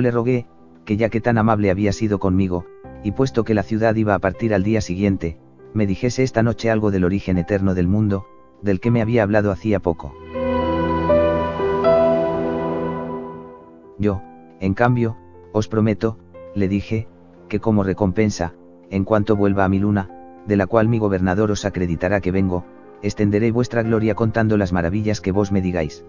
Yo le rogué, que ya que tan amable había sido conmigo, y puesto que la ciudad iba a partir al día siguiente, me dijese esta noche algo del origen eterno del mundo, del que me había hablado hacía poco. Yo, en cambio, os prometo, le dije, que como recompensa, en cuanto vuelva a mi luna, de la cual mi gobernador os acreditará que vengo, extenderé vuestra gloria contando las maravillas que vos me digáis.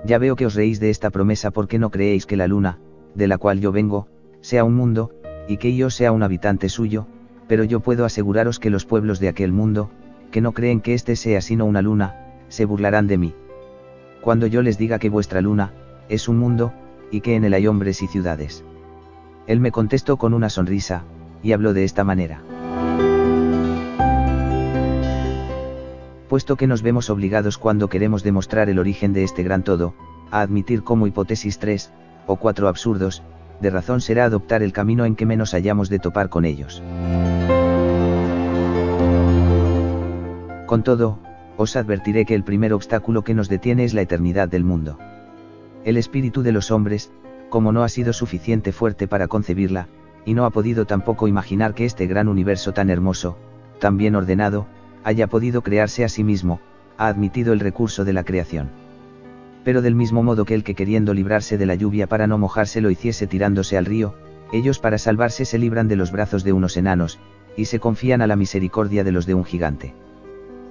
Ya veo que os reís de esta promesa porque no creéis que la luna, de la cual yo vengo, sea un mundo, y que yo sea un habitante suyo, pero yo puedo aseguraros que los pueblos de aquel mundo, que no creen que éste sea sino una luna, se burlarán de mí. Cuando yo les diga que vuestra luna, es un mundo, y que en él hay hombres y ciudades. Él me contestó con una sonrisa, y habló de esta manera. Puesto que nos vemos obligados cuando queremos demostrar el origen de este gran todo, a admitir como hipótesis 3, o 4 absurdos, de razón será adoptar el camino en que menos hayamos de topar con ellos. Con todo, os advertiré que el primer obstáculo que nos detiene es la eternidad del mundo. El espíritu de los hombres, como no ha sido suficiente fuerte para concebirla, y no ha podido tampoco imaginar que este gran universo tan hermoso, tan bien ordenado, haya podido crearse a sí mismo, ha admitido el recurso de la creación. Pero del mismo modo que el que queriendo librarse de la lluvia para no mojarse lo hiciese tirándose al río, ellos para salvarse se libran de los brazos de unos enanos, y se confían a la misericordia de los de un gigante.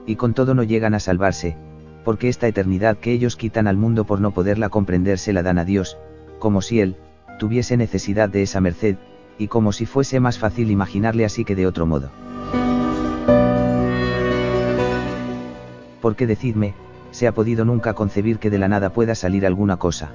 Y con todo no llegan a salvarse, porque esta eternidad que ellos quitan al mundo por no poderla comprender se la dan a Dios, como si Él tuviese necesidad de esa merced, y como si fuese más fácil imaginarle así que de otro modo. Porque decidme, ¿se ha podido nunca concebir que de la nada pueda salir alguna cosa?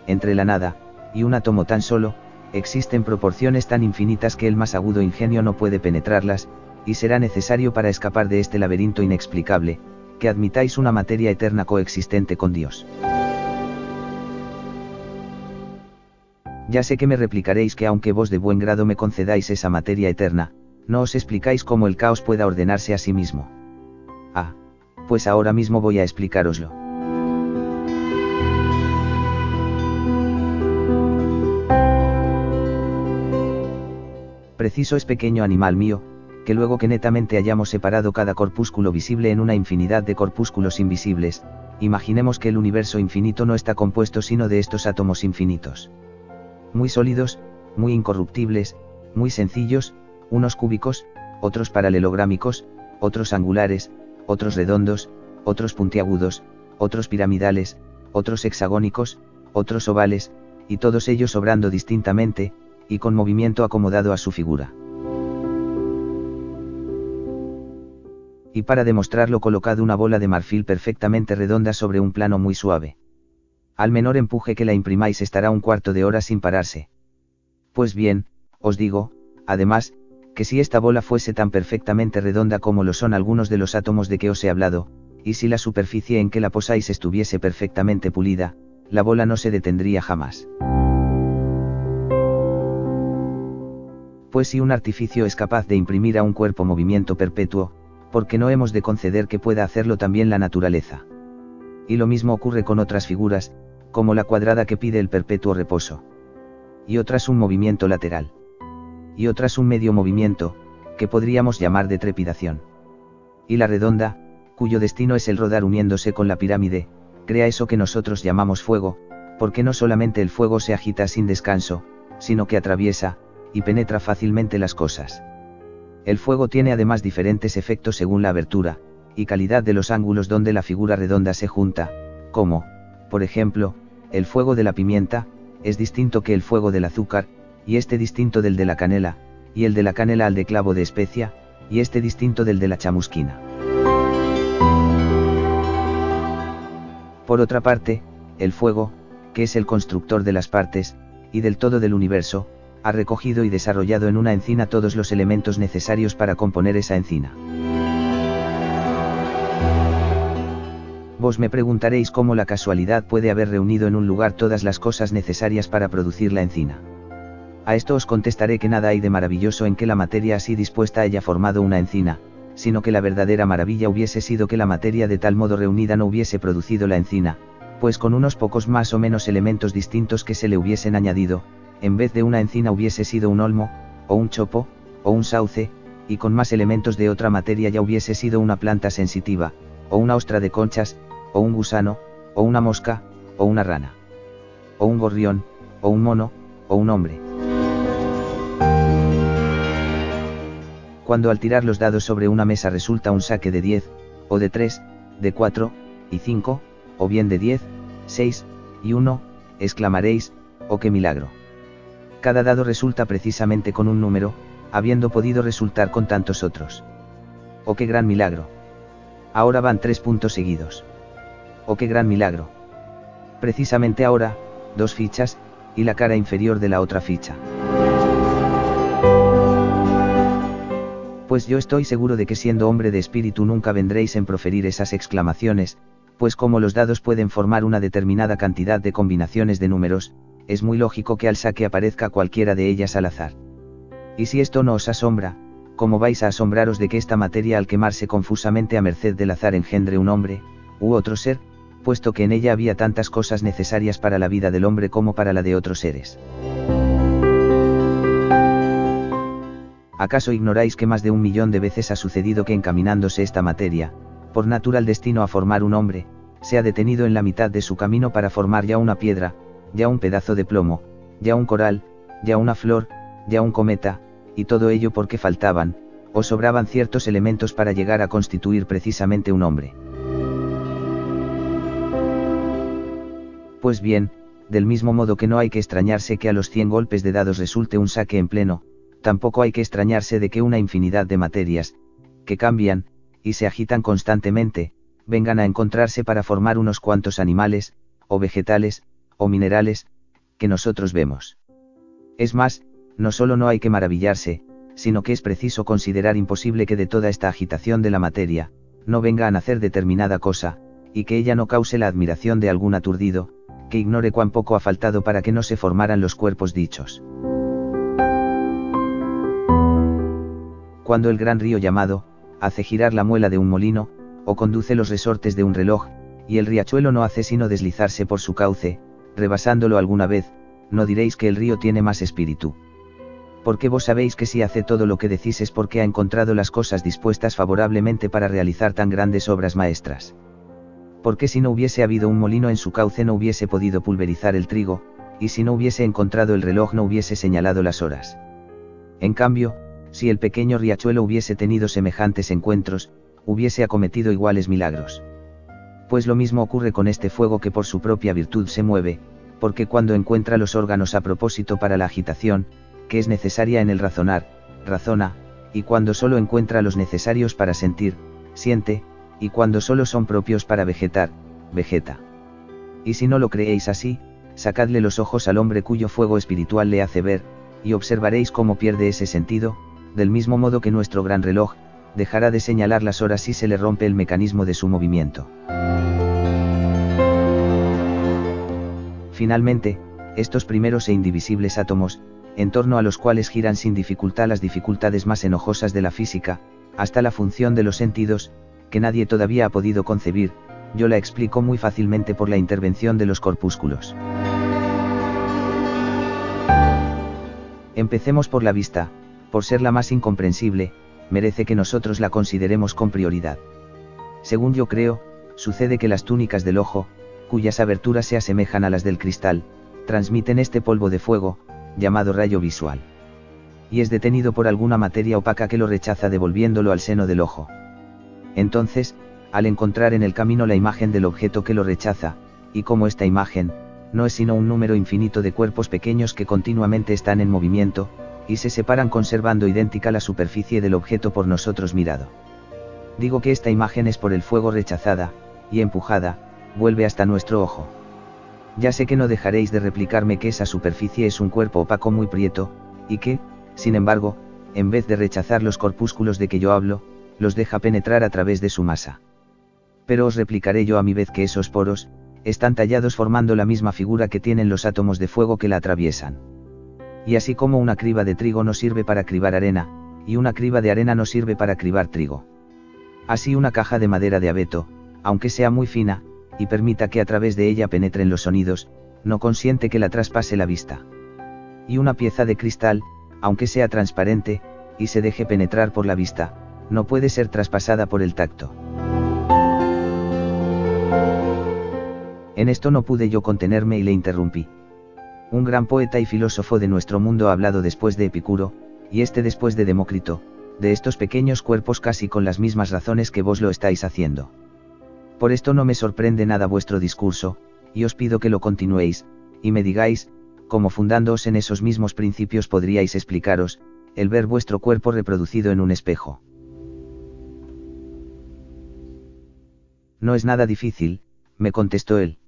Entre la nada, y un átomo tan solo, existen proporciones tan infinitas que el más agudo ingenio no puede penetrarlas, y será necesario para escapar de este laberinto inexplicable, que admitáis una materia eterna coexistente con Dios. Ya sé que me replicaréis que aunque vos de buen grado me concedáis esa materia eterna, no os explicáis cómo el caos pueda ordenarse a sí mismo. Pues ahora mismo voy a explicároslo. Preciso es, pequeño animal mío, que luego que netamente hayamos separado cada corpúsculo visible en una infinidad de corpúsculos invisibles, imaginemos que el universo infinito no está compuesto sino de estos átomos infinitos. Muy sólidos, muy incorruptibles, muy sencillos, unos cúbicos, otros paralelográmicos, otros angulares, otros redondos, otros puntiagudos, otros piramidales, otros hexagónicos, otros ovales, y todos ellos obrando distintamente, y con movimiento acomodado a su figura. Y para demostrarlo colocad una bola de marfil perfectamente redonda sobre un plano muy suave. Al menor empuje que la imprimáis estará un cuarto de hora sin pararse. Pues bien, os digo, además, que si esta bola fuese tan perfectamente redonda como lo son algunos de los átomos de que os he hablado, y si la superficie en que la posáis estuviese perfectamente pulida, la bola no se detendría jamás. Pues si un artificio es capaz de imprimir a un cuerpo movimiento perpetuo, ¿por qué no hemos de conceder que pueda hacerlo también la naturaleza? Y lo mismo ocurre con otras figuras, como la cuadrada que pide el perpetuo reposo. Y otras un movimiento lateral. Y otras un medio movimiento, que podríamos llamar de trepidación. Y la redonda, cuyo destino es el rodar uniéndose con la pirámide, crea eso que nosotros llamamos fuego, porque no solamente el fuego se agita sin descanso, sino que atraviesa, y penetra fácilmente las cosas. El fuego tiene además diferentes efectos según la abertura, y calidad de los ángulos donde la figura redonda se junta, como, por ejemplo, el fuego de la pimienta, es distinto que el fuego del azúcar, y este distinto del de la canela, y el de la canela al de clavo de especia, y este distinto del de la chamusquina. Por otra parte, el fuego, que es el constructor de las partes, y del todo del universo, ha recogido y desarrollado en una encina todos los elementos necesarios para componer esa encina. Vos me preguntaréis cómo la casualidad puede haber reunido en un lugar todas las cosas necesarias para producir la encina. A esto os contestaré que nada hay de maravilloso en que la materia así dispuesta haya formado una encina, sino que la verdadera maravilla hubiese sido que la materia de tal modo reunida no hubiese producido la encina, pues con unos pocos más o menos elementos distintos que se le hubiesen añadido, en vez de una encina hubiese sido un olmo, o un chopo, o un sauce, y con más elementos de otra materia ya hubiese sido una planta sensitiva, o una ostra de conchas, o un gusano, o una mosca, o una rana, o un gorrión, o un mono, o un hombre. Cuando al tirar los dados sobre una mesa resulta un saque de 10, o de 3, de 4, y 5, o bien de 10, 6, y 1, exclamaréis, ¡oh qué milagro! Cada dado resulta precisamente con un número, habiendo podido resultar con tantos otros. ¡Oh qué gran milagro! Ahora van 3 puntos seguidos. ¡Oh qué gran milagro! Precisamente ahora, 2 fichas, y la cara inferior de la otra ficha. Pues yo estoy seguro de que siendo hombre de espíritu nunca vendréis en proferir esas exclamaciones, pues como los dados pueden formar una determinada cantidad de combinaciones de números, es muy lógico que al saque aparezca cualquiera de ellas al azar. Y si esto no os asombra, ¿cómo vais a asombraros de que esta materia al quemarse confusamente a merced del azar engendre un hombre, u otro ser, puesto que en ella había tantas cosas necesarias para la vida del hombre como para la de otros seres? ¿Acaso ignoráis que más de 1.000.000 de veces ha sucedido que encaminándose esta materia, por natural destino a formar un hombre, se ha detenido en la mitad de su camino para formar ya una piedra, ya un pedazo de plomo, ya un coral, ya una flor, ya un cometa, y todo ello porque faltaban, o sobraban ciertos elementos para llegar a constituir precisamente un hombre? Pues bien, del mismo modo que no hay que extrañarse que a los 100 golpes de dados resulte un saque en pleno, tampoco hay que extrañarse de que una infinidad de materias, que cambian, y se agitan constantemente, vengan a encontrarse para formar unos cuantos animales, o vegetales, o minerales, que nosotros vemos. Es más, no solo no hay que maravillarse, sino que es preciso considerar imposible que de toda esta agitación de la materia, no venga a nacer determinada cosa, y que ella no cause la admiración de algún aturdido, que ignore cuán poco ha faltado para que no se formaran los cuerpos dichos. Cuando el gran río llamado, hace girar la muela de un molino, o conduce los resortes de un reloj, y el riachuelo no hace sino deslizarse por su cauce, rebasándolo alguna vez, no diréis que el río tiene más espíritu. Porque vos sabéis que si hace todo lo que decís es porque ha encontrado las cosas dispuestas favorablemente para realizar tan grandes obras maestras. Porque si no hubiese habido un molino en su cauce no hubiese podido pulverizar el trigo, y si no hubiese encontrado el reloj no hubiese señalado las horas. En cambio, si el pequeño riachuelo hubiese tenido semejantes encuentros, hubiese acometido iguales milagros. Pues lo mismo ocurre con este fuego que por su propia virtud se mueve, porque cuando encuentra los órganos a propósito para la agitación, que es necesaria en el razonar, razona, y cuando solo encuentra los necesarios para sentir, siente, y cuando solo son propios para vegetar, vegeta. Y si no lo creéis así, sacadle los ojos al hombre cuyo fuego espiritual le hace ver, y observaréis cómo pierde ese sentido, del mismo modo que nuestro gran reloj, dejará de señalar las horas si se le rompe el mecanismo de su movimiento. Finalmente, estos primeros e indivisibles átomos, en torno a los cuales giran sin dificultad las dificultades más enojosas de la física, hasta la función de los sentidos, que nadie todavía ha podido concebir, yo la explico muy fácilmente por la intervención de los corpúsculos. Empecemos por la vista, por ser la más incomprensible, merece que nosotros la consideremos con prioridad. Según yo creo, sucede que las túnicas del ojo, cuyas aberturas se asemejan a las del cristal, transmiten este polvo de fuego, llamado rayo visual. Y es detenido por alguna materia opaca que lo rechaza devolviéndolo al seno del ojo. Entonces, al encontrar en el camino la imagen del objeto que lo rechaza, y como esta imagen, no es sino un número infinito de cuerpos pequeños que continuamente están en movimiento, y se separan conservando idéntica la superficie del objeto por nosotros mirado. Digo que esta imagen es por el fuego rechazada, y empujada, vuelve hasta nuestro ojo. Ya sé que no dejaréis de replicarme que esa superficie es un cuerpo opaco muy prieto, y que, sin embargo, en vez de rechazar los corpúsculos de que yo hablo, los deja penetrar a través de su masa. Pero os replicaré yo a mi vez que esos poros, están tallados formando la misma figura que tienen los átomos de fuego que la atraviesan. Y así como una criba de trigo no sirve para cribar arena, y una criba de arena no sirve para cribar trigo. Así una caja de madera de abeto, aunque sea muy fina, y permita que a través de ella penetren los sonidos, no consiente que la traspase la vista. Y una pieza de cristal, aunque sea transparente, y se deje penetrar por la vista, no puede ser traspasada por el tacto. En esto no pude yo contenerme y le interrumpí. Un gran poeta y filósofo de nuestro mundo ha hablado después de Epicuro, y este después de Demócrito, de estos pequeños cuerpos casi con las mismas razones que vos lo estáis haciendo. Por esto no me sorprende nada vuestro discurso, y os pido que lo continuéis, y me digáis, cómo fundándoos en esos mismos principios podríais explicaros, el ver vuestro cuerpo reproducido en un espejo. No es nada difícil, me contestó él.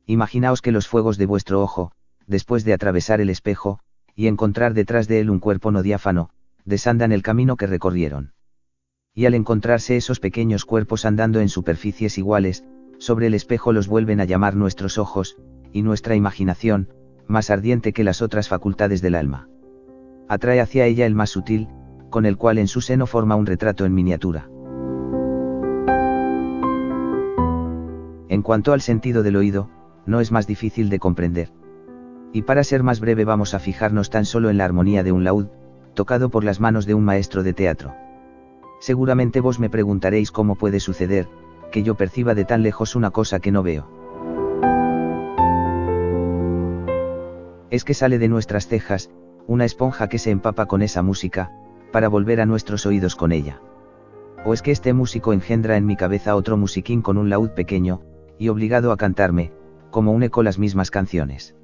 Imaginaos que los fuegos de vuestro ojo, después de atravesar el espejo, y encontrar detrás de él un cuerpo no diáfano, desandan el camino que recorrieron. Y al encontrarse esos pequeños cuerpos andando en superficies iguales, sobre el espejo los vuelven a llamar nuestros ojos, y nuestra imaginación, más ardiente que las otras facultades del alma, atrae hacia ella el más sutil, con el cual en su seno forma un retrato en miniatura. En cuanto al sentido del oído, no es más difícil de comprender. Y para ser más breve vamos a fijarnos tan solo en la armonía de un laúd, tocado por las manos de un maestro de teatro. Seguramente vos me preguntaréis cómo puede suceder, que yo perciba de tan lejos una cosa que no veo. Es que sale de nuestras cejas, una esponja que se empapa con esa música, para volver a nuestros oídos con ella. O es que este músico engendra en mi cabeza otro musiquín con un laúd pequeño, y obligado a cantarme, como un eco las mismas canciones.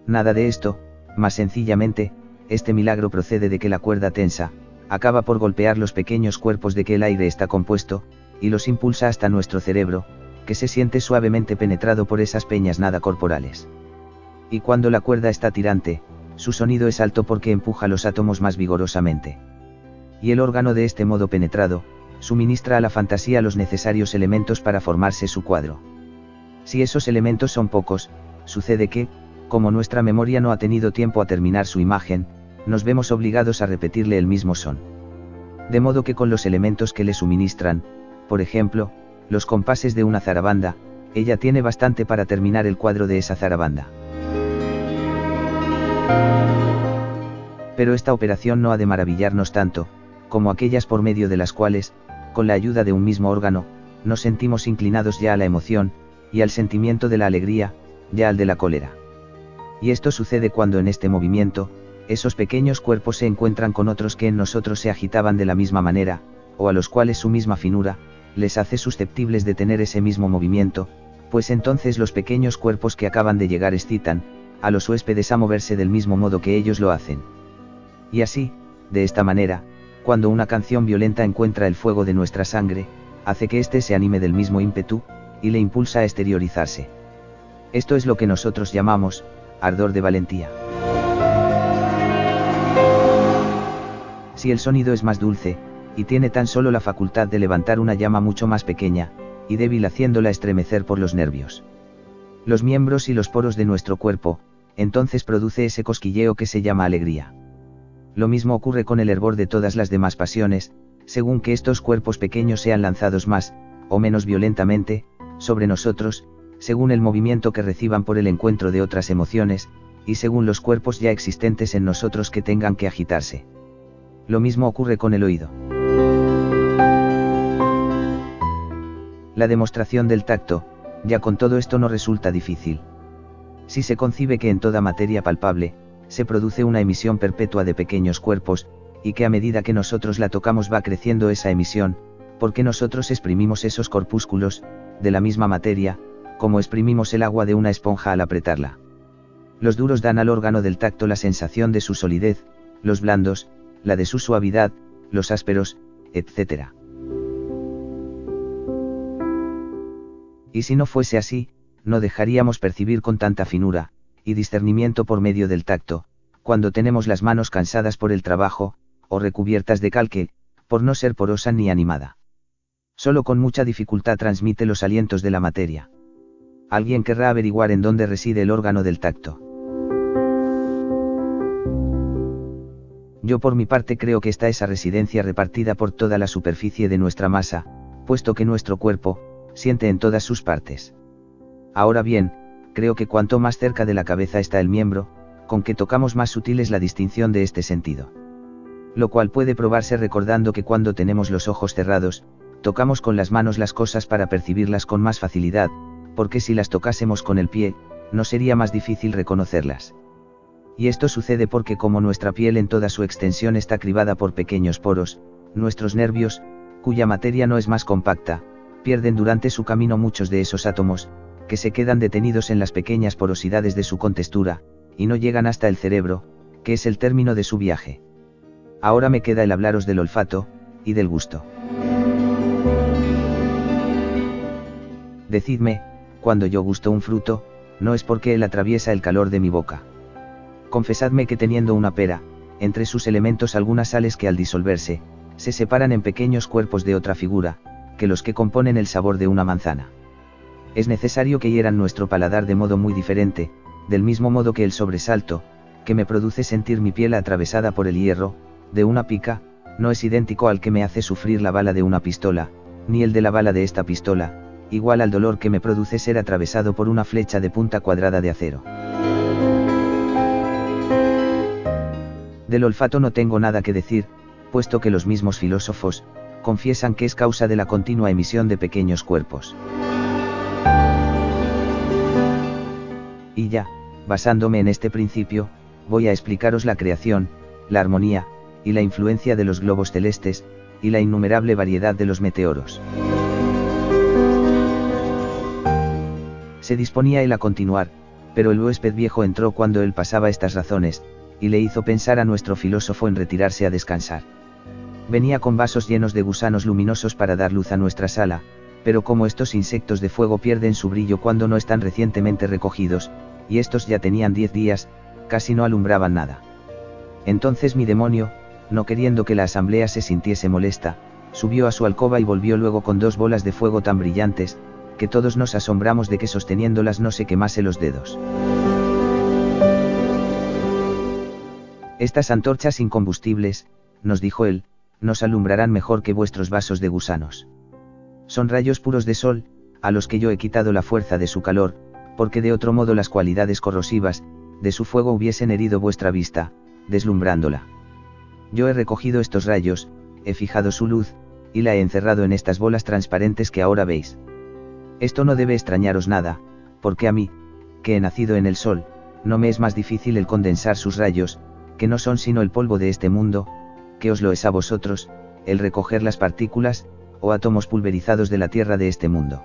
Nada de esto, más sencillamente, este milagro procede de que la cuerda tensa, acaba por golpear los pequeños cuerpos de que el aire está compuesto, y los impulsa hasta nuestro cerebro, que se siente suavemente penetrado por esas peñas nada corporales. Y cuando la cuerda está tirante, su sonido es alto porque empuja los átomos más vigorosamente. Y el órgano de este modo penetrado, suministra a la fantasía los necesarios elementos para formarse su cuadro. Si esos elementos son pocos, sucede que, como nuestra memoria no ha tenido tiempo a terminar su imagen, nos vemos obligados a repetirle el mismo son. De modo que con los elementos que le suministran, por ejemplo, los compases de una zarabanda, ella tiene bastante para terminar el cuadro de esa zarabanda. Pero esta operación no ha de maravillarnos tanto, como aquellas por medio de las cuales, con la ayuda de un mismo órgano, nos sentimos inclinados ya a la emoción, y al sentimiento de la alegría, ya al de la cólera. Y esto sucede cuando en este movimiento, esos pequeños cuerpos se encuentran con otros que en nosotros se agitaban de la misma manera, o a los cuales su misma finura, les hace susceptibles de tener ese mismo movimiento, pues entonces los pequeños cuerpos que acaban de llegar excitan, a los huéspedes a moverse del mismo modo que ellos lo hacen. Y así, de esta manera, cuando una canción violenta encuentra el fuego de nuestra sangre, hace que éste se anime del mismo ímpetu, y le impulsa a exteriorizarse. Esto es lo que nosotros llamamos, ardor de valentía. Si el sonido es más dulce, y tiene tan solo la facultad de levantar una llama mucho más pequeña, y débil haciéndola estremecer por los nervios, los miembros y los poros de nuestro cuerpo, entonces produce ese cosquilleo que se llama alegría. Lo mismo ocurre con el hervor de todas las demás pasiones, según que estos cuerpos pequeños sean lanzados más, o menos violentamente, sobre nosotros, según el movimiento que reciban por el encuentro de otras emociones, y según los cuerpos ya existentes en nosotros que tengan que agitarse. Lo mismo ocurre con el oído. La demostración del tacto, ya con todo esto no resulta difícil. Si se concibe que en toda materia palpable, se produce una emisión perpetua de pequeños cuerpos, y que a medida que nosotros la tocamos va creciendo esa emisión, porque nosotros exprimimos esos corpúsculos, de la misma materia, como exprimimos el agua de una esponja al apretarla. Los duros dan al órgano del tacto la sensación de su solidez, los blandos, la de su suavidad, los ásperos, etc. Y si no fuese así, no dejaríamos percibir con tanta finura, y discernimiento por medio del tacto, cuando tenemos las manos cansadas por el trabajo, o recubiertas de cal que, por no ser porosa ni animada, solo con mucha dificultad transmite los alientos de la materia. Alguien querrá averiguar en dónde reside el órgano del tacto. Yo por mi parte creo que está esa residencia repartida por toda la superficie de nuestra masa, puesto que nuestro cuerpo, siente en todas sus partes. Ahora bien, creo que cuanto más cerca de la cabeza está el miembro, con que tocamos más sutil es la distinción de este sentido. Lo cual puede probarse recordando que cuando tenemos los ojos cerrados, tocamos con las manos las cosas para percibirlas con más facilidad, porque si las tocásemos con el pie, no sería más difícil reconocerlas. Y esto sucede porque como nuestra piel en toda su extensión está cribada por pequeños poros, nuestros nervios, cuya materia no es más compacta, pierden durante su camino muchos de esos átomos, que se quedan detenidos en las pequeñas porosidades de su contextura, y no llegan hasta el cerebro, que es el término de su viaje. Ahora me queda el hablaros del olfato, y del gusto. Decidme, cuando yo gusto un fruto, no es porque él atraviesa el calor de mi boca. Confesadme que teniendo una pera, entre sus elementos algunas sales que al disolverse, se separan en pequeños cuerpos de otra figura, que los que componen el sabor de una manzana. Es necesario que hieran nuestro paladar de modo muy diferente, del mismo modo que el sobresalto, que me produce sentir mi piel atravesada por el hierro, de una pica, no es idéntico al que me hace sufrir la bala de una pistola, ni el de la bala de esta pistola, igual al dolor que me produce ser atravesado por una flecha de punta cuadrada de acero. Del olfato no tengo nada que decir, puesto que los mismos filósofos, confiesan que es causa de la continua emisión de pequeños cuerpos. Y ya, basándome en este principio, voy a explicaros la creación, la armonía, y la influencia de los globos celestes, y la innumerable variedad de los meteoros. Se disponía él a continuar, pero el huésped viejo entró cuando él pasaba estas razones, y le hizo pensar a nuestro filósofo en retirarse a descansar. Venía con vasos llenos de gusanos luminosos para dar luz a nuestra sala, pero como estos insectos de fuego pierden su brillo cuando no están recientemente recogidos, y estos ya tenían 10 días, casi no alumbraban nada. Entonces mi demonio, no queriendo que la asamblea se sintiese molesta, subió a su alcoba y volvió luego con 2 bolas de fuego tan brillantes, que todos nos asombramos de que sosteniéndolas no se quemase los dedos. Estas antorchas incombustibles, nos dijo él, nos alumbrarán mejor que vuestros vasos de gusanos. Son rayos puros de sol, a los que yo he quitado la fuerza de su calor, porque de otro modo las cualidades corrosivas, de su fuego hubiesen herido vuestra vista, deslumbrándola. Yo he recogido estos rayos, he fijado su luz, y la he encerrado en estas bolas transparentes que ahora veis. Esto no debe extrañaros nada, porque a mí, que he nacido en el sol, no me es más difícil el condensar sus rayos, que no son sino el polvo de este mundo, que os lo es a vosotros, el recoger las partículas, o átomos pulverizados de la tierra de este mundo.